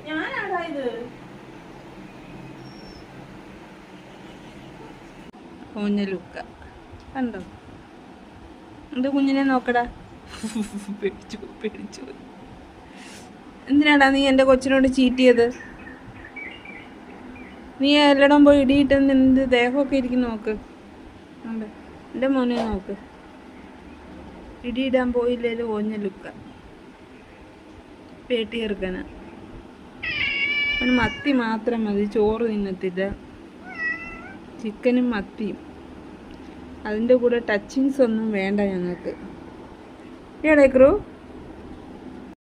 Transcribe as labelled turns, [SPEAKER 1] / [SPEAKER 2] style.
[SPEAKER 1] ഞാനാടാ ഇത് ഊഞ്ഞലുക്ക കണ്ടോ? എന്റെ കുഞ്ഞിനെ നോക്കടാ. പേടിച്ചു. എന്തിനാടാ നീ എൻ്റെ കൊച്ചിനോട് ചീറ്റ് ചെയ്ത്? നീ എല്ലായിടം പോയി ഇടിയിട്ട് എന്ത് ദേഹമൊക്കെ ഇരിക്കും നോക്ക്. എൻ്റെ മോനെ നോക്ക്, ഇടിയിടാൻ പോയില്ലേലും ഓഞ്ഞലുക്ക പേട്ടി ഇറക്കണ. അവന് മത്തി മാത്രം മതി, ചോറ് തിന്നത്തില്ല. ചിക്കനും മത്തിയും, അതിൻ്റെ കൂടെ ടച്ചിങ്സ് ഒന്നും വേണ്ട ഞങ്ങൾക്ക്. ഏടേ ക്രൂ?